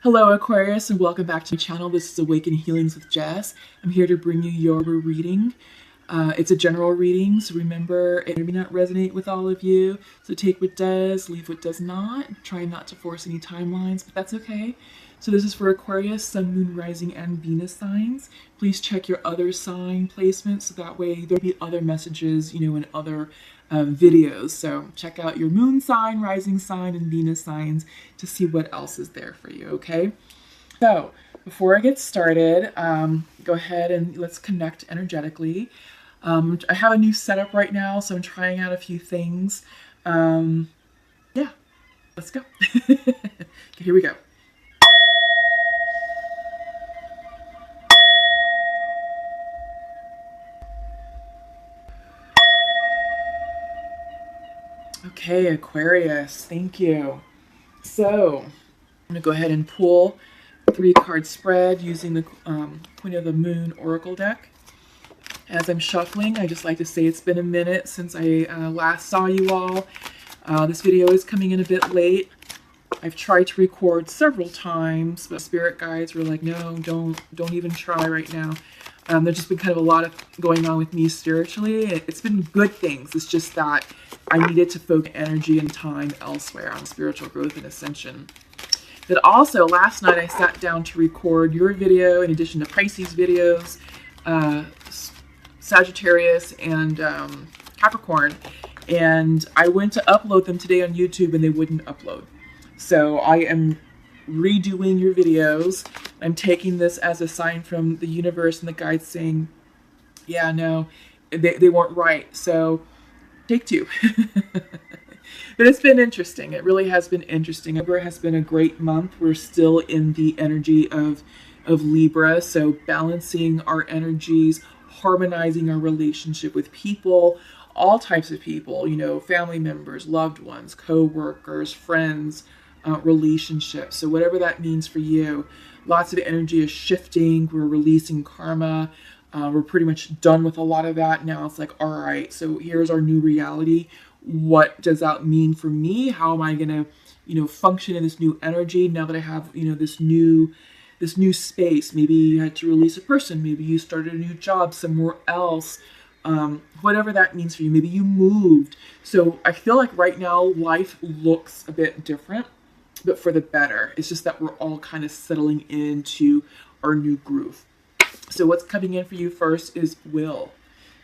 Hello Aquarius, and welcome back to my channel. This is Awaken Healings with Jess. I'm here to bring you your reading. It's a general reading, so remember it may not resonate with all of you. So take what does, leave what does not. Try not to force any timelines, but that's okay. So this is for Aquarius, Sun, Moon, Rising, and Venus signs. Please check your other sign placements so that way there'll be other messages, in other videos. So check out your Moon sign, Rising sign, and Venus signs to see what else is there for you, okay? So before I get started, go ahead and let's connect energetically. I have a new setup right now, so I'm trying out a few things. Yeah, let's go. Okay, here we go. Okay, Aquarius, thank you. So I'm going to go ahead and pull a 3-card spread using the Queen of the Moon Oracle deck. As I'm shuffling, I just like to say it's been a minute since I last saw you all. This video is coming in a bit late. I've tried to record several times, but spirit guides were like, no, don't even try right now. There's just been kind of a lot of going on with me spiritually. It's been good things. It's just that I needed to focus energy and time elsewhere on spiritual growth and ascension. But also, last night I sat down to record your video in addition to Pisces videos, Sagittarius, and Capricorn. And I went to upload them today on YouTube and they wouldn't upload. So I am redoing your videos. I'm taking this as a sign from the universe and the guides saying, yeah, no, they weren't right. So take two. But it's been interesting. It really has been interesting. Libra has been a great month. We're still in the energy of Libra. So balancing our energies, harmonizing our relationship with people, all types of people, family members, loved ones, co-workers, friends, relationships. So whatever that means for you, lots of energy is shifting. We're releasing karma. We're pretty much done with a lot of that. Now it's like, all right, so here's our new reality. What does that mean for me? How am I going to, function in this new energy now that I have, this new space? Maybe you had to release a person. Maybe you started a new job somewhere else. Whatever that means for you. Maybe you moved. So I feel like right now life looks a bit different, but for the better. It's just that we're all kind of settling into our new groove. So what's coming in for you first is will.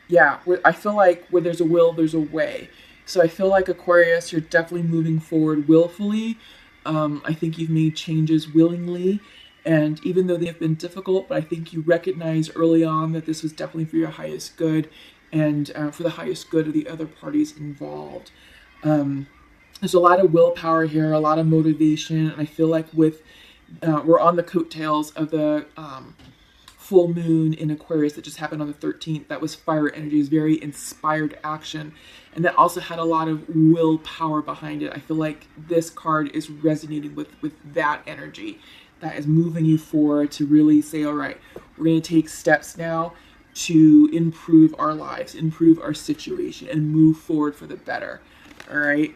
Yeah, I feel like where there's a will, there's a way. So I feel like Aquarius, you're definitely moving forward willfully. I think you've made changes willingly. And even though they have been difficult, but I think you recognize early on that this was definitely for your highest good and for the highest good of the other parties involved. There's a lot of willpower here, a lot of motivation. And I feel like we're on the coattails of the full moon in Aquarius that just happened on the 13th. That was fire energy, it was very inspired action. And that also had a lot of willpower behind it. I feel like this card is resonating with that energy that is moving you forward to really say, all right, we're going to take steps now to improve our lives, improve our situation, and move forward for the better. All right.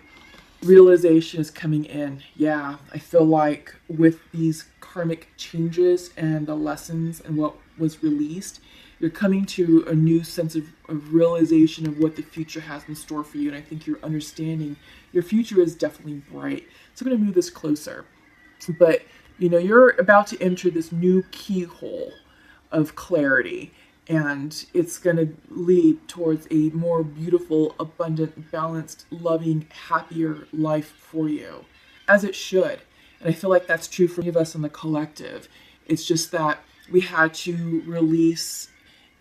Realization is coming in. Yeah, I feel like with these karmic changes and the lessons and what was released, you're coming to a new sense of realization of what the future has in store for you. And I think you're understanding your future is definitely bright. So I'm going to move this closer. But, you're about to enter this new keyhole of clarity. And it's going to lead towards a more beautiful, abundant, balanced, loving, happier life for you. As it should. And I feel like that's true for many of us in the collective. It's just that we had to release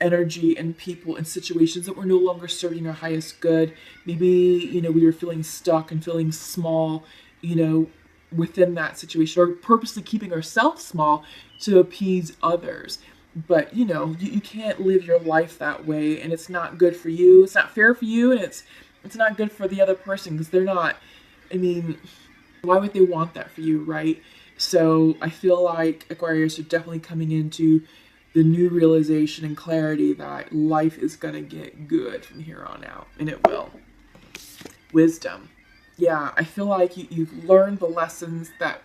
energy and people and situations that were no longer serving our highest good. Maybe, we were feeling stuck and feeling small, within that situation, or purposely keeping ourselves small to appease others. But, you can't live your life that way, and it's not good for you. It's not fair for you, and it's not good for the other person because they're not, why would they want that for you, right? So I feel like Aquarius are definitely coming into the new realization and clarity that life is going to get good from here on out, and it will. Wisdom. Yeah, I feel like you've learned the lessons that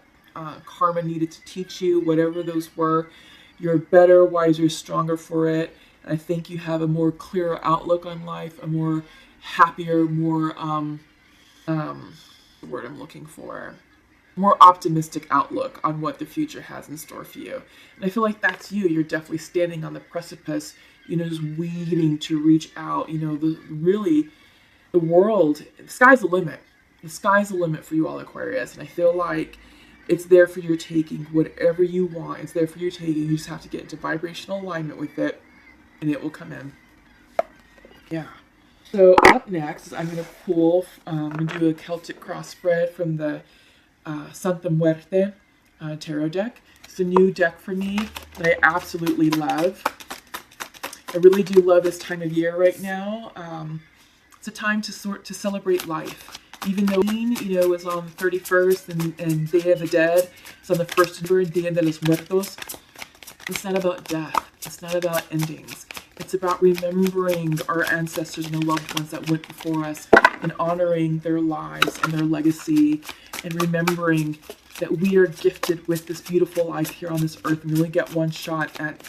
karma needed to teach you, whatever those were. You're better, wiser, stronger for it. And I think you have a more clearer outlook on life, a more happier, more the word I'm looking for, more optimistic outlook on what the future has in store for you. And I feel like that's you. You're definitely standing on the precipice, just waiting to reach out. The world, the sky's the limit. The sky's the limit for you all, Aquarius. And I feel like it's there for your taking. Whatever you want, it's there for your taking. You just have to get into vibrational alignment with it, and it will come in. Yeah. So up next, I'm going to pull and do a Celtic cross spread from the Santa Muerte tarot deck. It's a new deck for me that I absolutely love. I really do love this time of year right now. It's a time to celebrate life. Even though is on the 31st and Day of the Dead, it's on the 1st of Dia de los Muertos. It's not about death. It's not about endings. It's about remembering our ancestors and the loved ones that went before us and honoring their lives and their legacy and remembering that we are gifted with this beautiful life here on this earth and we only get one shot at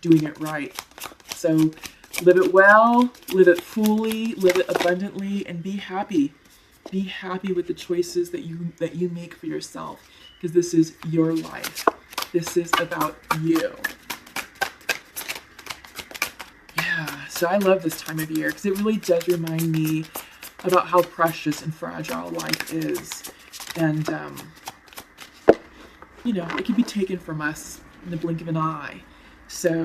doing it right. So live it well, live it fully, live it abundantly, and be happy. Be happy with the choices that you make for yourself, because this is your life. This is about you. Yeah, so I love this time of year because it really does remind me about how precious and fragile life is. And, it can be taken from us in the blink of an eye. So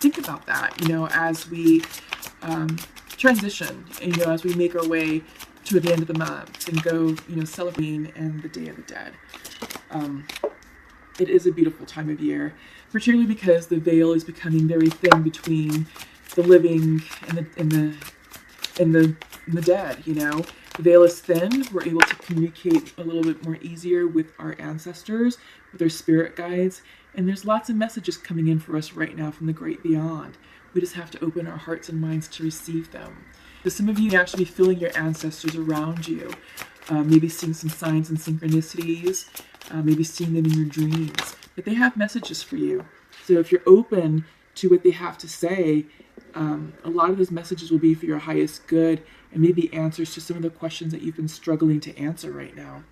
think about that, as we transition, and, as we make our way to the end of the month and go, celebrating and the Day of the Dead. It is a beautiful time of year, particularly because the veil is becoming very thin between the living and the dead. The veil is thin. We're able to communicate a little bit more easier with our ancestors, with our spirit guides, and there's lots of messages coming in for us right now from the great beyond. We just have to open our hearts and minds to receive them. So some of you may actually be feeling your ancestors around you, maybe seeing some signs and synchronicities, maybe seeing them in your dreams, but they have messages for you. So if you're open to what they have to say, a lot of those messages will be for your highest good and maybe answers to some of the questions that you've been struggling to answer right now.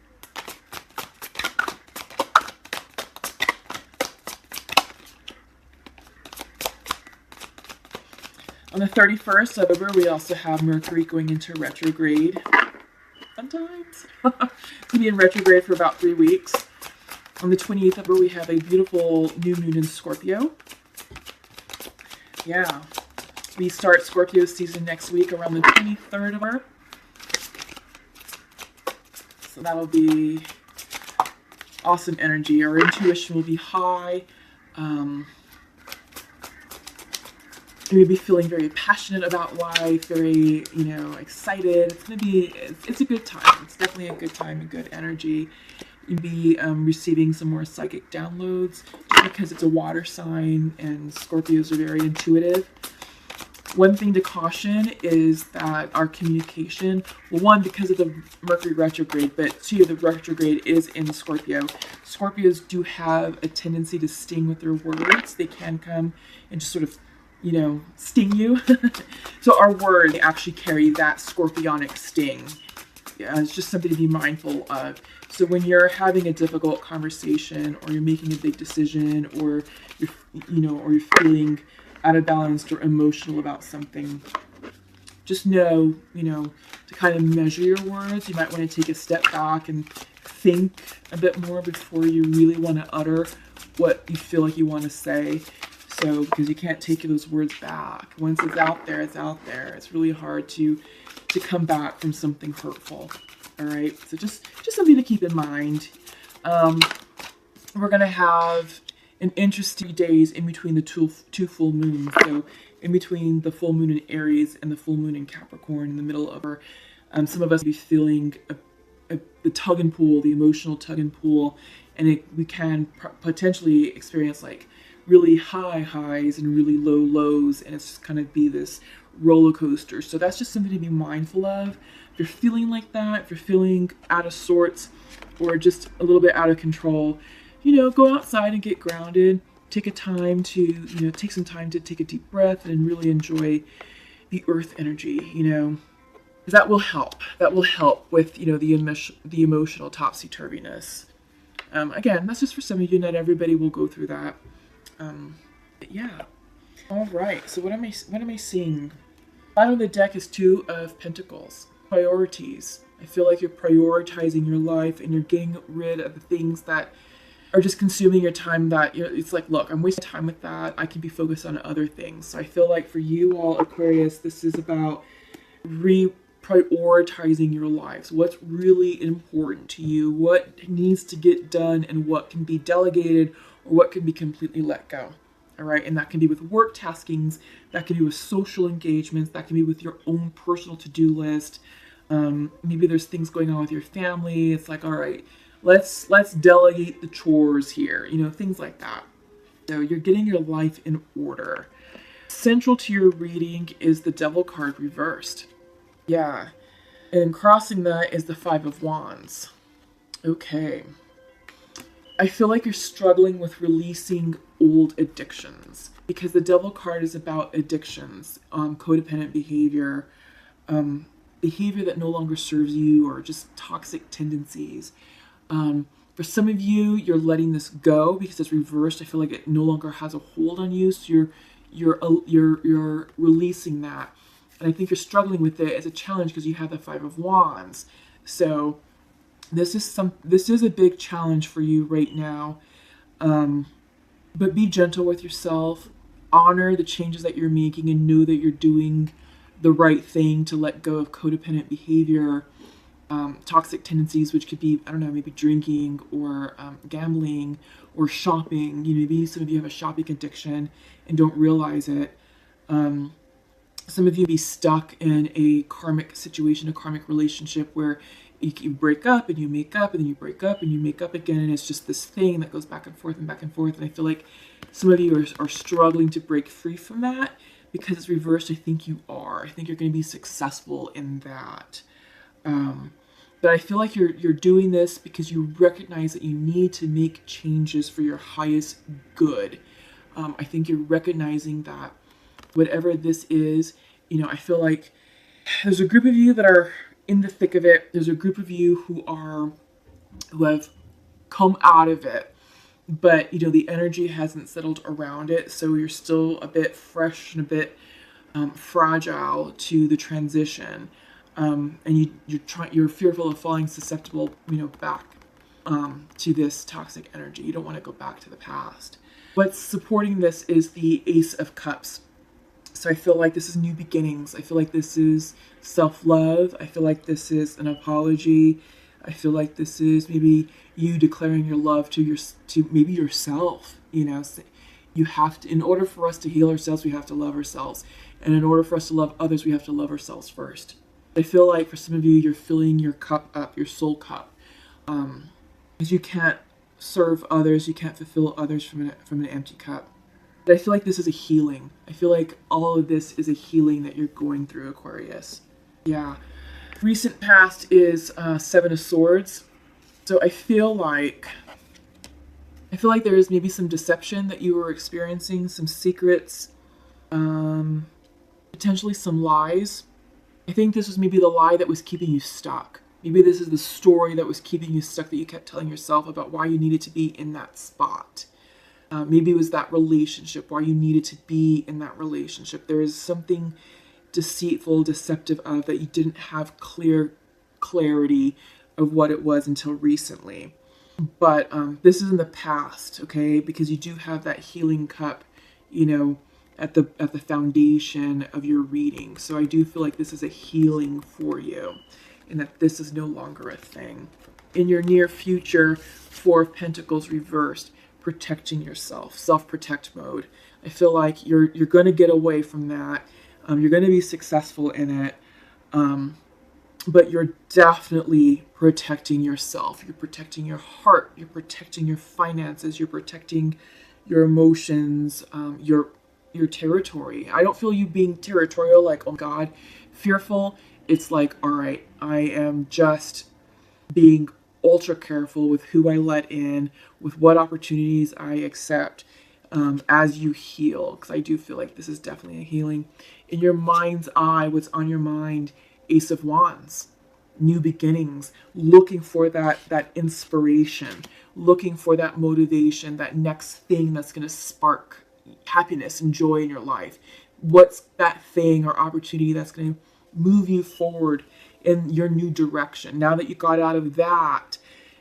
On the 31st of October, we also have Mercury going into retrograde. Sometimes. It's going to be in retrograde for about 3 weeks. On the 28th of October, we have a beautiful new moon in Scorpio. Yeah. We start Scorpio season next week around the 23rd of October. So that'll be awesome energy. Our intuition will be high. We'll be feeling very passionate about life, very, excited. It's a good time. It's definitely a good time, a good energy. You'll be receiving some more psychic downloads just because it's a water sign and Scorpios are very intuitive. One thing to caution is that our communication, well, one, because of the Mercury retrograde, but two, the retrograde is in Scorpio. Scorpios do have a tendency to sting with their words. They can come and just sort of sting you. So our words actually carry that scorpionic sting. Yeah, it's just something to be mindful of. So when you're having a difficult conversation or you're making a big decision or you're feeling out of balance or emotional about something, just know, to kind of measure your words. You might want to take a step back and think a bit more before you really want to utter what you feel like you want to say. So, because you can't take those words back. Once it's out there, it's out there. It's really hard to come back from something hurtful. All right. So just something to keep in mind. We're going to have an interesting days in between the two full moons. So in between the full moon in Aries and the full moon in Capricorn in the middle of our, some of us will be feeling the tug and pull, the emotional tug and pull. And we can potentially experience like really high highs and really low lows, and it's just kind of be this roller coasters. So that's just something to be mindful of. If you're feeling like that, if you're feeling out of sorts or just a little bit out of control, go outside and get grounded. Take take some time to take a deep breath and really enjoy the earth energy, that will help. That will help with, the emotional topsy-turviness. Again, that's just for some of you. Not everybody will go through that. But yeah. All right. So what am I seeing? Bottom of the deck is Two of Pentacles. Priorities. I feel like you're prioritizing your life and you're getting rid of the things that are just consuming your time, that it's like, look, I'm wasting time with that. I can be focused on other things. So I feel like for you all, Aquarius, this is about prioritizing your lives. What's really important to you, what needs to get done, and what can be delegated or what can be completely let go. All right. And that can be with work taskings, that can be with social engagements, that can be with your own personal to-do list. Maybe there's things going on with your family. It's like, all right, let's delegate the chores here, things like that. So you're getting your life in order. Central to your reading is the Devil card reversed. Yeah. And crossing that is the Five of Wands. Okay. I feel like you're struggling with releasing old addictions, because the Devil card is about addictions, codependent behavior, behavior that no longer serves you, or just toxic tendencies. For some of you, you're letting this go because it's reversed. I feel like it no longer has a hold on you, so you're releasing that. And I think you're struggling with it as a challenge because you have the Five of Wands. So this is a big challenge for you right now. But be gentle with yourself. Honor the changes that you're making and know that you're doing the right thing to let go of codependent behavior, toxic tendencies, which could be, maybe drinking or gambling or shopping. Maybe some of you have a shopping addiction and don't realize it. Some of you be stuck in a karmic situation, a karmic relationship where you break up and you make up and then you break up and you make up again. And it's just this thing that goes back and forth and back and forth. And I feel like some of you are struggling to break free from that because it's reversed. I think you are. I think you're going to be successful in that. But I feel like you're doing this because you recognize that you need to make changes for your highest good. I think you're recognizing that whatever this is, I feel like there's a group of you that are in the thick of it. There's a group of you who have come out of it, but the energy hasn't settled around it. So you're still a bit fresh and a bit fragile to the transition. And you're fearful of falling susceptible, back to this toxic energy. You don't want to go back to the past. What's supporting this is the Ace of Cups. So I feel like this is new beginnings. I feel like this is self-love. I feel like this is an apology. I feel like this is maybe you declaring your love to maybe yourself. You have to, in order for us to heal ourselves, we have to love ourselves. And in order for us to love others, we have to love ourselves first. I feel like for some of you, you're filling your cup up, your soul cup. Because you can't serve others, you can't fulfill others from an empty cup. But I feel like this is a healing. I feel like all of this is a healing that you're going through, Aquarius. Yeah. Recent past is Seven of Swords. So I feel like there is maybe some deception that you were experiencing, some secrets, potentially some lies. I think this was maybe the lie that was keeping you stuck. Maybe this is the story that was keeping you stuck that you kept telling yourself about why you needed to be in that spot. Maybe it was that relationship, why you needed to be in that relationship. There is something deceitful, deceptive of that you didn't have clarity of what it was until recently. But this is in the past, okay? Because you do have that healing cup, at the foundation of your reading. So I do feel like this is a healing for you and that this is no longer a thing. In your near future, Four of Pentacles reversed, protecting yourself, self-protect mode. I feel like you're going to get away from that. You're going to be successful in it. But you're definitely protecting yourself. You're protecting your heart. You're protecting your finances. You're protecting your emotions, your your territory. I don't feel you being territorial, like, oh God, fearful. It's like, all right, I am just being ultra careful with who I let in, with what opportunities I accept as you heal. Because I do feel like this is definitely a healing. In your mind's eye, what's on your mind? Ace of Wands. New beginnings, looking for that inspiration, looking for that motivation, that next thing that's going to spark happiness and joy in your life. What's that thing or opportunity that's going to move you forward in your new direction? Now that you got out of that,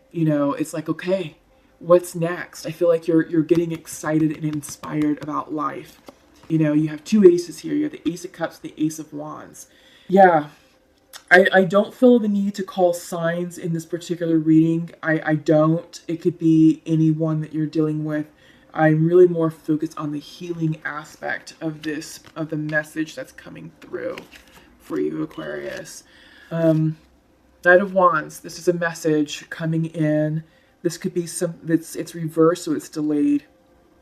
you know, it's like, okay, what's next? I feel like you're getting excited and inspired about life. You know, you have two aces here. You have the Ace of Cups, the Ace of Wands. Yeah. I don't feel the need to call signs in this particular reading. I don't. It could be anyone that you're dealing with. I'm really more focused on the healing aspect of this, of the message that's coming through for you, Aquarius. Knight of Wands. This is a message coming in. This could be it's reversed, so it's delayed.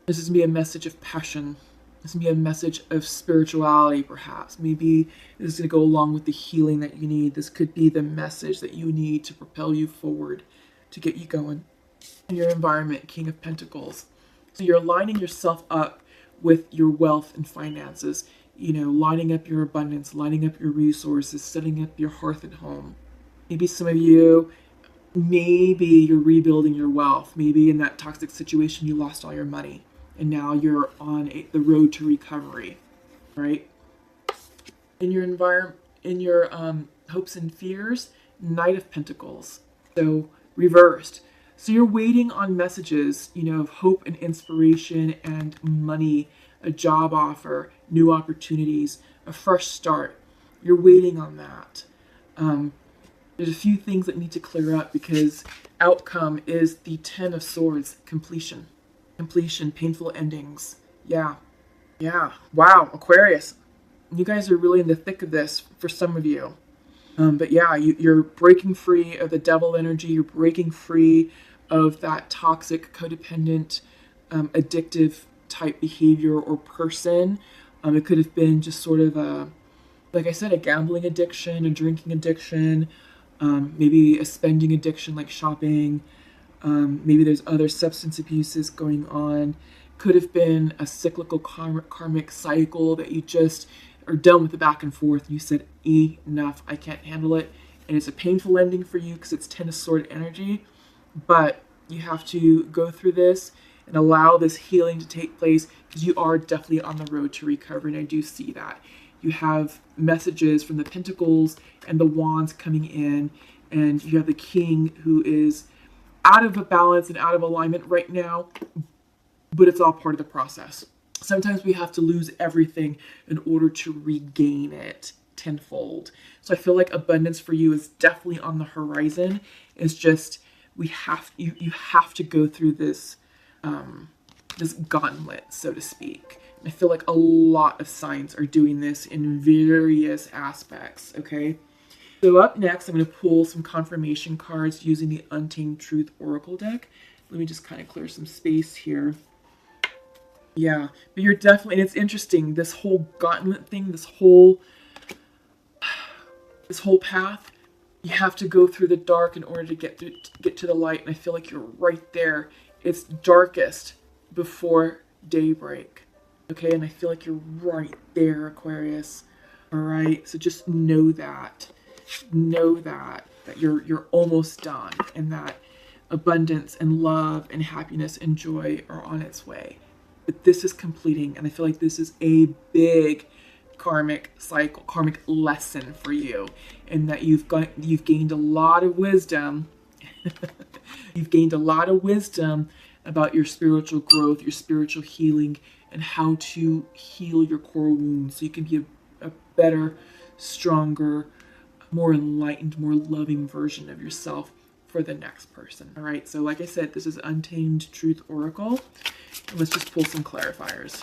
This is going to be a message of passion. This can be a message of spirituality, perhaps. Maybe this is going to go along with the healing that you need. This could be the message that you need to propel you forward, to get you going. In your environment, King of Pentacles. So you're lining yourself up with your wealth and finances. You know, lining up your abundance, lining up your resources, setting up your hearth and home. Maybe some of you, maybe you're rebuilding your wealth. Maybe in that toxic situation, you lost all your money. And now you're on the road to recovery, right? In your environment, in your hopes and fears, Knight of Pentacles, so reversed. So you're waiting on messages, you know, of hope and inspiration and money, a job offer, new opportunities, a fresh start. You're waiting on that. There's a few things that need to clear up because outcome is the Ten of Swords, completion. Completion, painful endings. Yeah. Wow, Aquarius. You guys are really in the thick of this for some of you. But yeah, you're breaking free of the devil energy. You're breaking free of that toxic, codependent, addictive type behavior or person. It could have been just sort of like I said, a gambling addiction, a drinking addiction, maybe a spending addiction like shopping. Maybe there's other substance abuses going on. Could have been a cyclical karmic cycle that you just are done with the back and forth. You said, enough, I can't handle it. And it's a painful ending for you because it's Ten of Sword energy. But you have to go through this and allow this healing to take place because you are definitely on the road to recovery. And I do see that. You have messages from the Pentacles and the Wands coming in. And you have the King who is out of a balance and out of alignment right now, but it's all part of the process. Sometimes we have to lose everything in order to regain it tenfold. So I feel like abundance for you is definitely on the horizon. It's just you have to go through this this gauntlet, so to speak. And I feel like a lot of signs are doing this in various aspects, okay? So up next, I'm going to pull some confirmation cards using the Untamed Truth Oracle deck. Let me just kind of clear some space here. Yeah, but you're definitely, and it's interesting, this whole gauntlet thing, this whole path, you have to go through the dark in order to get to the light. And I feel like you're right there. It's darkest before daybreak. Okay, and I feel like you're right there, Aquarius. All right, so just know that. Know that you're almost done, and that abundance and love and happiness and joy are on its way. But this is completing, and I feel like this is a big karmic cycle, karmic lesson for you, and that you've gained a lot of wisdom. You've gained a lot of wisdom about your spiritual growth, your spiritual healing, and how to heal your core wounds so you can be a better, stronger, more enlightened, more loving version of yourself for the next person. All right, so like I said, this is Untamed Truth Oracle. And let's just pull some clarifiers.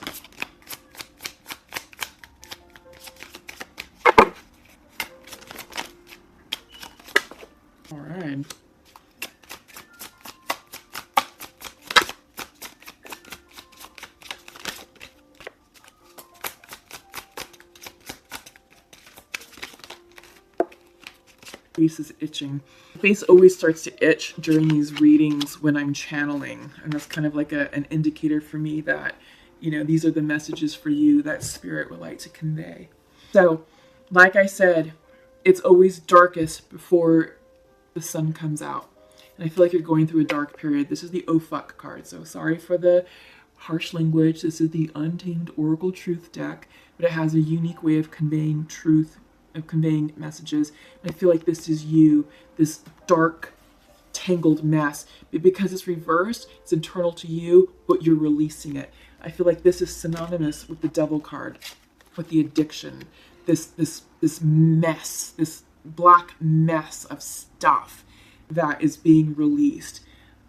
All right. Face is itching. The face always starts to itch during these readings when I'm channeling, and that's kind of like an indicator for me that, you know, these are the messages for you that spirit would like to convey. So, like I said, it's always darkest before the sun comes out. And I feel like you're going through a dark period. This is the oh fuck card, so sorry for the harsh language. This is the Untamed Oracle Truth deck, but it has a unique way of conveying truth, of conveying messages. And I feel like this is you, this dark, tangled mess. But because it's reversed, it's internal to you, but you're releasing it. I feel like this is synonymous with the Devil card, with the addiction, this mess, this black mess of stuff that is being released.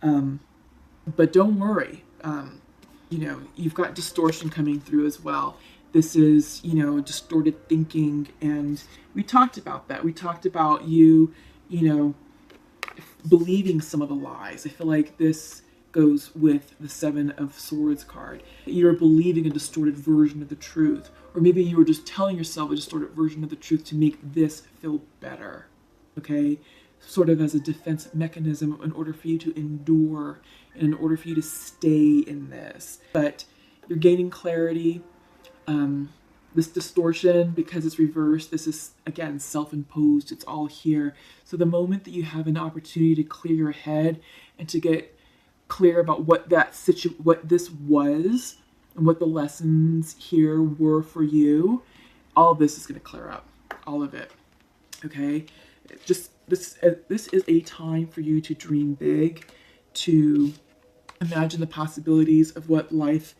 But don't worry. You know, you've got distortion coming through as well. This is, you know, distorted thinking, and we talked about that. We talked about you know, believing some of the lies. I feel like this goes with the Seven of Swords card. You're believing a distorted version of the truth, or maybe you were just telling yourself a distorted version of the truth to make this feel better, okay? Sort of as a defense mechanism in order for you to endure and in order for you to stay in this. But you're gaining clarity. This distortion, because it's reversed, this is, again, self-imposed. It's all here. So the moment that you have an opportunity to clear your head and to get clear about what this was and what the lessons here were for you, all of this is going to clear up. All of it. Okay? Just this is a time for you to dream big, to imagine the possibilities of what life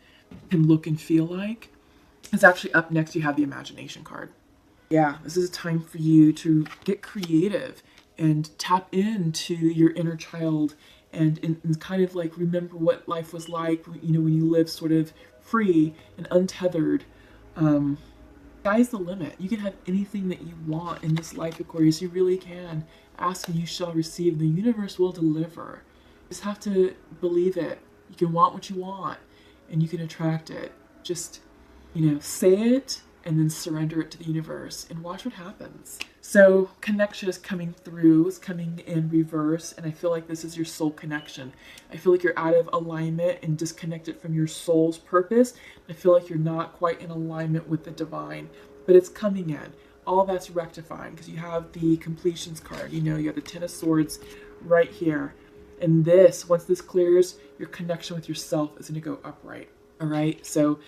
can look and feel like. It's actually up next, you have the Imagination card. Yeah, this is a time for you to get creative and tap into your inner child and kind of like remember what life was like, you know, when you live sort of free and untethered. Sky's the limit. You can have anything that you want in this life, Aquarius. You really can. Ask and you shall receive. The universe will deliver. You just have to believe it. You can want what you want and you can attract it. Just, you know, say it and then surrender it to the universe and watch what happens. So connection is coming through, it's coming in reverse, and I feel like this is your soul connection. I feel like you're out of alignment and disconnected from your soul's purpose. I feel like you're not quite in alignment with the divine, but it's coming in. All that's rectifying because you have the completions card. You know, you have the Ten of Swords right here. And this, once this clears, your connection with yourself is going to go upright. All right, so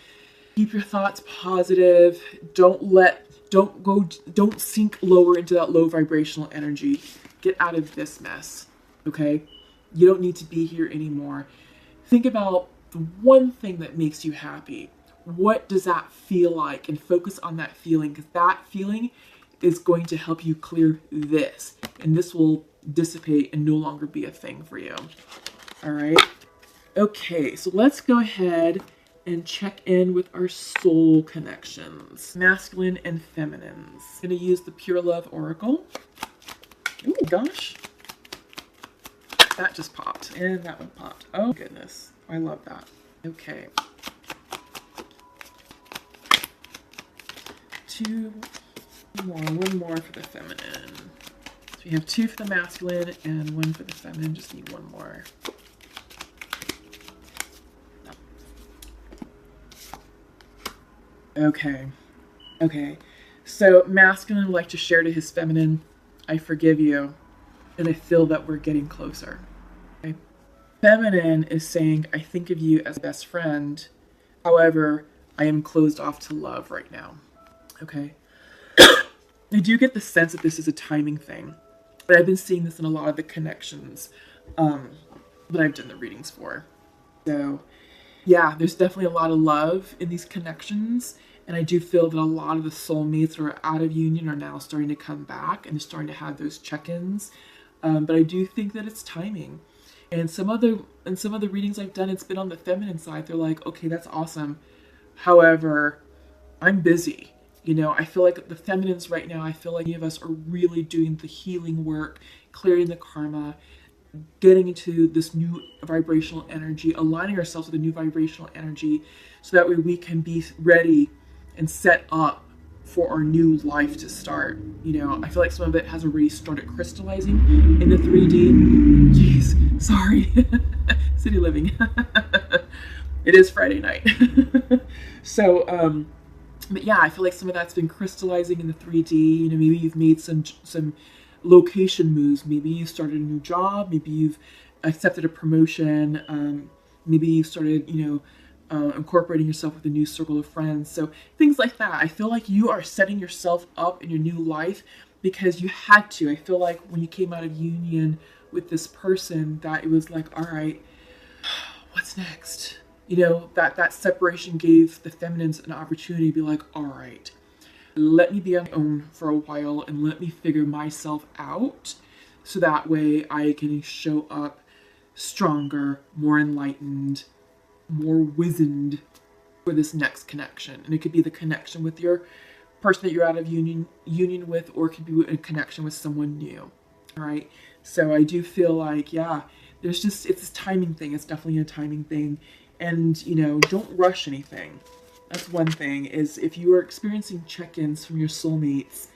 keep your thoughts positive. Don't sink lower into that low vibrational energy. Get out of this mess, okay? You don't need to be here anymore. Think about the one thing that makes you happy. What does that feel like? And focus on that feeling, because that feeling is going to help you clear this. And this will dissipate and no longer be a thing for you. All right? Okay, so let's go ahead and check in with our soul connections. Masculine and feminines. I'm going to use the Pure Love Oracle. Oh gosh. That just popped. And that one popped. Oh goodness. I love that. Okay. One more for the feminine. So we have 2 for the masculine and 1 for the feminine. Just need 1 more. Okay. So masculine would like to share to his feminine, I forgive you, and I feel that we're getting closer. Okay? Feminine is saying, I think of you as a best friend. However, I am closed off to love right now. Okay? I do get the sense that this is a timing thing, but I've been seeing this in a lot of the connections that I've done the readings for. So yeah, there's definitely a lot of love in these connections. And I do feel that a lot of the soulmates who are out of union are now starting to come back and they're starting to have those check-ins. But I do think that it's timing. And some of the readings I've done, it's been on the feminine side. They're like, okay, that's awesome. However, I'm busy. You know, I feel like the feminines right now, I feel like many of us are really doing the healing work, clearing the karma, getting into this new vibrational energy, aligning ourselves with a new vibrational energy so that way we can be ready and set up for our new life to start. You know, I feel like some of it has already started crystallizing in the 3D. Jeez, sorry. City living. It is Friday night. So, but yeah, I feel like some of that's been crystallizing in the 3D. You know, maybe you've made some location moves. Maybe you started a new job. Maybe you've accepted a promotion. Maybe you started, you know, incorporating yourself with a new circle of friends. So things like that. I feel like you are setting yourself up in your new life because you had to. I feel like when you came out of union with this person, that it was like, all right, what's next? You know, that separation gave the feminines an opportunity to be like, all right, let me be on my own for a while and let me figure myself out so that way I can show up stronger, more enlightened, more wizened for this next connection. And it could be the connection with your person that you're out of union with, or it could be a connection with someone new. All right. So I do feel like, yeah, it's this timing thing. It's definitely a timing thing. And, you know, don't rush anything. That's one thing, is if you are experiencing check-ins from your soulmates,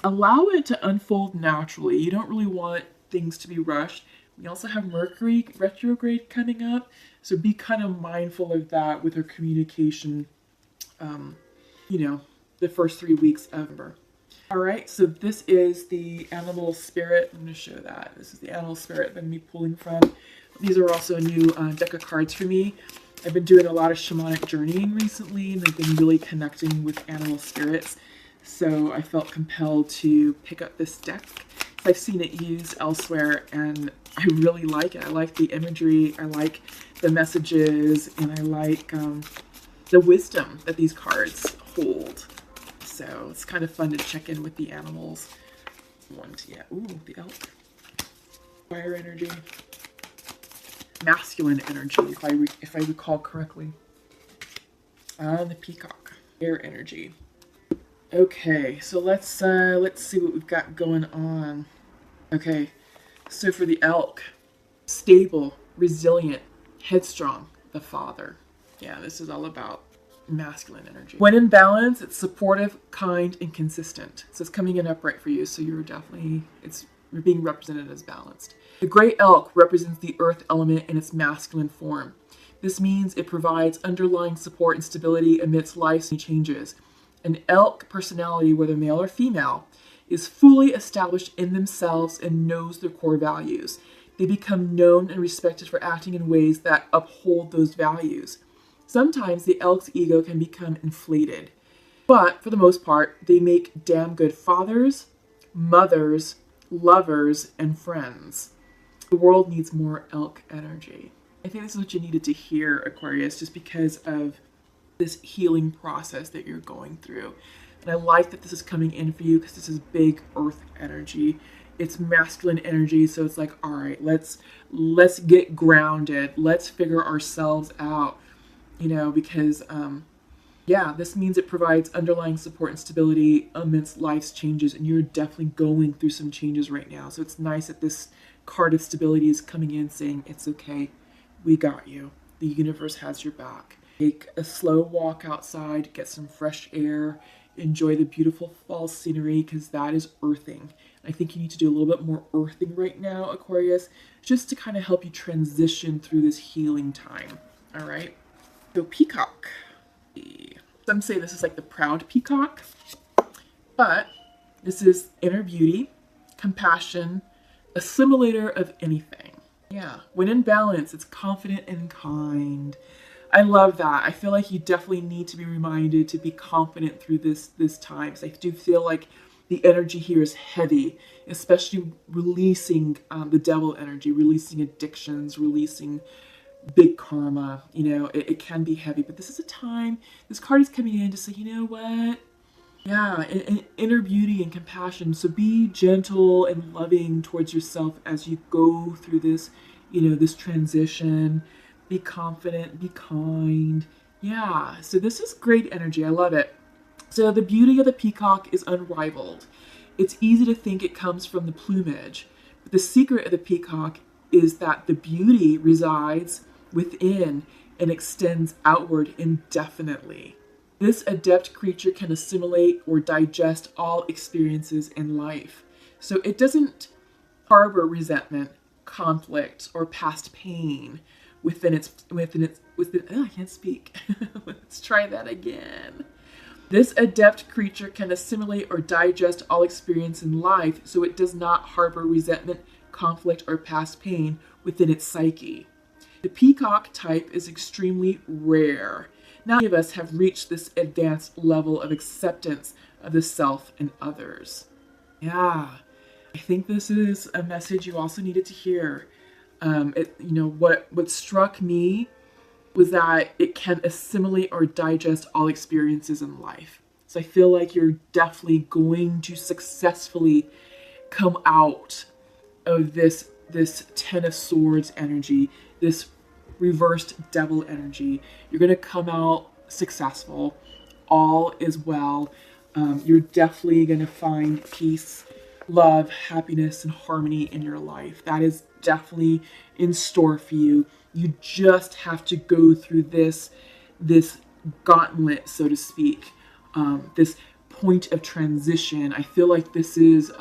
allow it to unfold naturally. You don't really want things to be rushed. We also have Mercury retrograde coming up, so be kind of mindful of that with our communication, you know, the first 3 weeks of November. All right, so this is the animal spirit. I'm going to show that. This is the animal spirit that I'm going to be pulling from. These are also a new deck of cards for me. I've been doing a lot of shamanic journeying recently, and I've been really connecting with animal spirits. So I felt compelled to pick up this deck. I've seen it used elsewhere, and I really like it. I like the imagery, I like the messages, and I like the wisdom that these cards hold. So it's kind of fun to check in with the animals. Ooh, the elk. Fire energy. Masculine energy, if I recall correctly. The peacock. Air energy. Okay, so let's see what we've got going on. Okay, so for the elk, stable, resilient, headstrong, the father. Yeah, this is all about masculine energy. When in balance, it's supportive, kind, and consistent. So it's coming in upright for you. So you're being represented as balanced. The gray elk represents the earth element in its masculine form. This means it provides underlying support and stability amidst life's changes. An elk personality, whether male or female, is fully established in themselves and knows their core values. They become known and respected for acting in ways that uphold those values. Sometimes the elk's ego can become inflated, but for the most part, they make damn good fathers, mothers, lovers, and friends. The world needs more elk energy. I think this is what you needed to hear, Aquarius, just because of this healing process that you're going through. And I like that this is coming in for you because this is big earth energy. It's masculine energy, so it's like, all right, let's get grounded. Let's figure ourselves out, you know, because yeah, this means it provides underlying support and stability amidst life's changes, and you're definitely going through some changes right now. So it's nice that this card of stability is coming in saying, it's okay, we got you. The universe has your back. Take a slow walk outside, get some fresh air, enjoy the beautiful fall scenery, because that is earthing. I think you need to do a little bit more earthing right now, Aquarius, just to kind of help you transition through this healing time. All right. So peacock. Some say this is like the proud peacock, but this is inner beauty, compassion, assimilator of anything. Yeah. When in balance, it's confident and kind. I love that. I feel like you definitely need to be reminded to be confident through this time. Because I do feel like the energy here is heavy, especially releasing the devil energy, releasing addictions, releasing big karma. You know, it can be heavy, but this is a time, this card is coming in to say, you know what? Yeah, and inner beauty and compassion. So be gentle and loving towards yourself as you go through this, you know, this transition. Be confident, be kind. Yeah, so this is great energy. I love it. So the beauty of the peacock is unrivaled. It's easy to think it comes from the plumage, but the secret of the peacock is that the beauty resides within and extends outward indefinitely. This adept creature can assimilate or digest all experiences in life. So it doesn't harbor resentment, conflict, or past pain within I can't speak. Let's try that again. This adept creature can assimilate or digest all experience in life, so it does not harbor resentment, conflict, or past pain within its psyche. The peacock type is extremely rare. Not many of us have reached this advanced level of acceptance of the self and others. Yeah, I think this is a message you also needed to hear. What struck me was that it can assimilate or digest all experiences in life. So I feel like you're definitely going to successfully come out of this Ten of Swords energy, this reversed devil energy. You're going to come out successful. All is well. You're definitely going to find peace, love, happiness, and harmony in your life. That is definitely in store for you. You just have to go through this gauntlet, so to speak, this point of transition. I feel like this is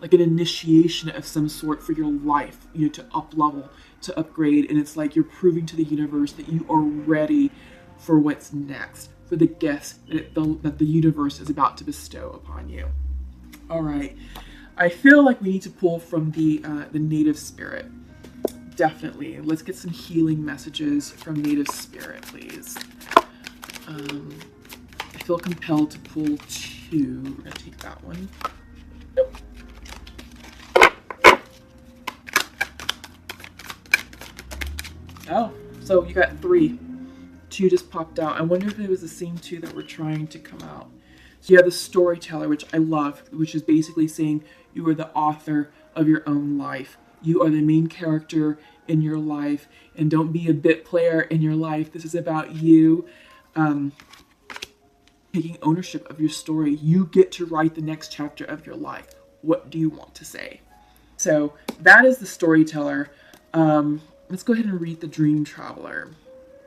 like an initiation of some sort for your life, to up level, to upgrade, and it's like you're proving to the universe that you are ready for what's next, for the gifts that the universe is about to bestow upon you. All right, I feel like we need to pull from the native spirit. Definitely. Let's get some healing messages from native spirit, please. I feel compelled to pull 2. We're going to take that one. Nope. Oh, so you got 3. 2 just popped out. I wonder if it was the same 2 that were trying to come out. So you have the storyteller, which I love, which is basically saying you are the author of your own life. You are the main character in your life, and don't be a bit player in your life. This is about you taking ownership of your story. You get to write the next chapter of your life. What do you want to say? So that is the storyteller. Let's go ahead and read the dream traveler.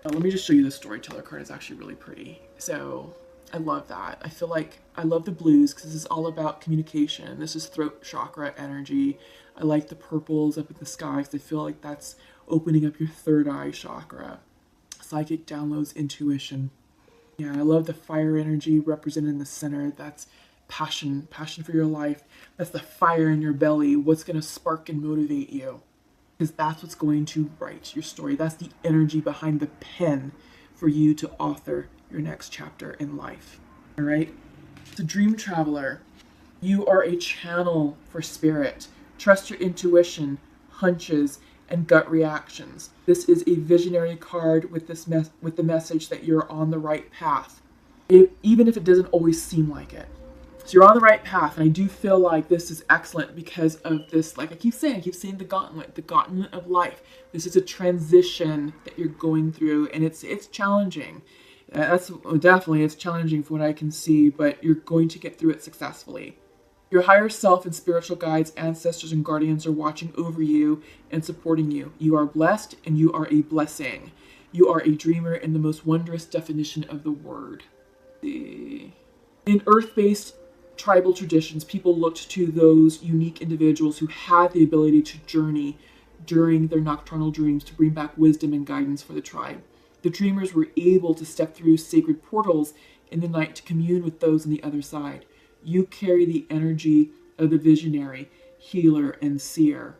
Let me just show you the storyteller card. It's actually really pretty. So I love that. I feel like I love the blues because this is all about communication. This is throat chakra energy. I like the purples up in the sky because I feel like that's opening up your third eye chakra. Psychic downloads, intuition. Yeah, I love the fire energy represented in the center. That's passion for your life. That's the fire in your belly. What's going to spark and motivate you? Because that's what's going to write your story. That's the energy behind the pen for you to author your next chapter in life. All right? The dream traveler. You are a channel for spirit. Trust your intuition, hunches, and gut reactions. This is a visionary card with the message that you're on the right path, even if it doesn't always seem like it. So you're on the right path, and I do feel like this is excellent because of this, like I keep saying the gauntlet of life. This is a transition that you're going through, and it's challenging. It's challenging from what I can see, but you're going to get through it successfully. Your higher self and spiritual guides, ancestors, and guardians are watching over you and supporting you. You are blessed, and you are a blessing. You are a dreamer in the most wondrous definition of the word. In earth-based tribal traditions, people looked to those unique individuals who had the ability to journey during their nocturnal dreams to bring back wisdom and guidance for the tribe. The dreamers were able to step through sacred portals in the night to commune with those on the other side. You carry the energy of the visionary, healer, and seer.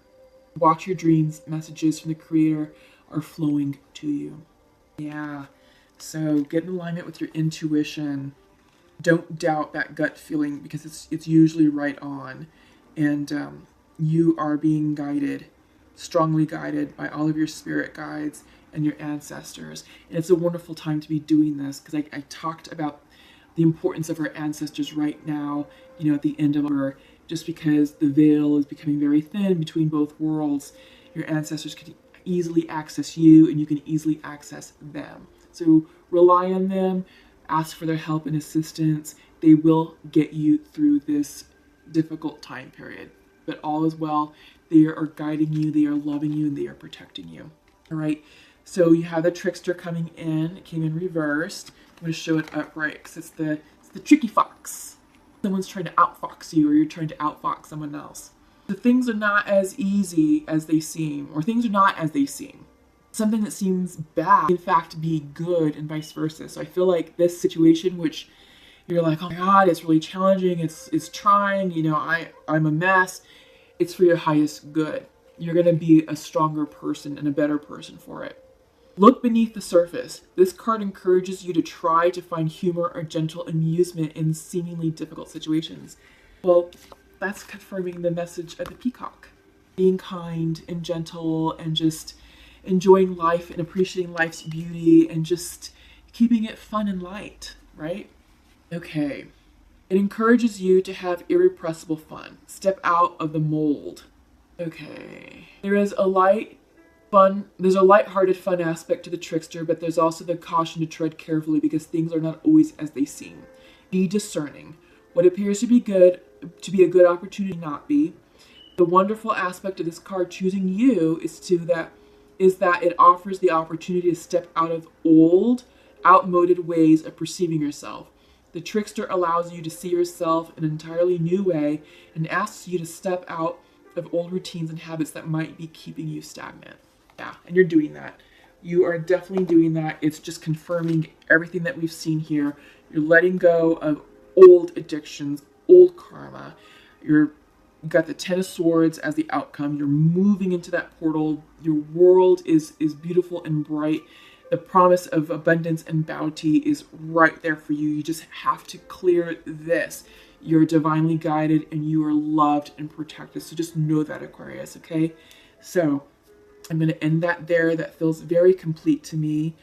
Watch your dreams. Messages from the Creator are flowing to you. Yeah, so get in alignment with your intuition. Don't doubt that gut feeling because it's usually right on. And you are being guided, strongly guided by all of your spirit guides and your ancestors. And it's a wonderful time to be doing this because I talked about the importance of our ancestors right now, at the end of our, just because the veil is becoming very thin between both worlds, your ancestors can easily access you and you can easily access them. So rely on them, ask for their help and assistance. They will get you through this difficult time period. But all is well. They are guiding you, they are loving you, and they are protecting you. All right, so you have the trickster coming in. It came in reversed. I'm going to show it upright because it's the tricky fox. Someone's trying to outfox you, or you're trying to outfox someone else. The things are not as easy as they seem, or things are not as they seem. Something that seems bad, in fact, be good, and vice versa. So I feel like this situation, which you're like, oh my God, it's really challenging, it's trying, you know, I'm a mess, it's for your highest good. You're going to be a stronger person and a better person for it. Look beneath the surface. This card encourages you to try to find humor or gentle amusement in seemingly difficult situations. Well, that's confirming the message of the peacock. Being kind and gentle and just enjoying life and appreciating life's beauty and just keeping it fun and light, right? Okay. It encourages you to have irrepressible fun. Step out of the mold. Okay. There's a light-hearted fun aspect to the trickster, but there's also the caution to tread carefully because things are not always as they seem. Be discerning. What appears to be a good opportunity may not be. The wonderful aspect of this card choosing you is that it offers the opportunity to step out of old, outmoded ways of perceiving yourself. The trickster allows you to see yourself in an entirely new way and asks you to step out of old routines and habits that might be keeping you stagnant. Yeah, and you're doing that. You are definitely doing that. It's just confirming everything that we've seen here. You're letting go of old addictions, old karma. You got the Ten of Swords as the outcome. You're moving into that portal. Your world is beautiful and bright. The promise of abundance and bounty is right there for you. You just have to clear this. You're divinely guided and you are loved and protected. So just know that, Aquarius, okay? So I'm going to end that there. That feels very complete to me.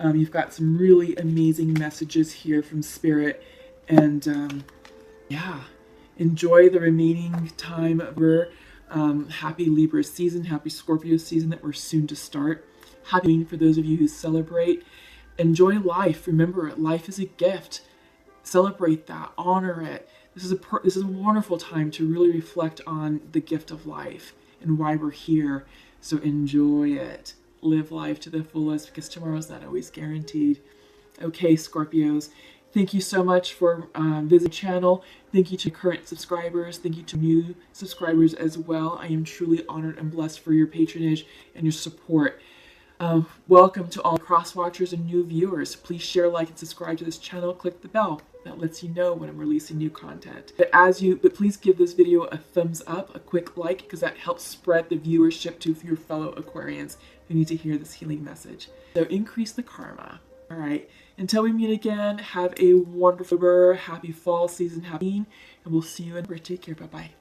You've got some really amazing messages here from Spirit. And yeah, enjoy the remaining time of your happy Libra season, happy Scorpio season that we're soon to start. Happy for those of you who celebrate. Enjoy life. Remember, life is a gift. Celebrate that. Honor it. This is a wonderful time to really reflect on the gift of life and why we're here. So enjoy it. Live life to the fullest because tomorrow's not always guaranteed. Okay, Scorpios. Thank you so much for visiting the channel. Thank you to current subscribers. Thank you to new subscribers as well. I am truly honored and blessed for your patronage and your support. Welcome to all cross watchers and new viewers. Please share, like, and subscribe to this channel. Click the bell. That lets you know when I'm releasing new content. But please give this video a thumbs up, a quick like, because that helps spread the viewership to your fellow Aquarians who need to hear this healing message. So increase the karma. All right. Until we meet again, have a wonderful, happy fall season, and we'll see you in. Take care. Bye-bye.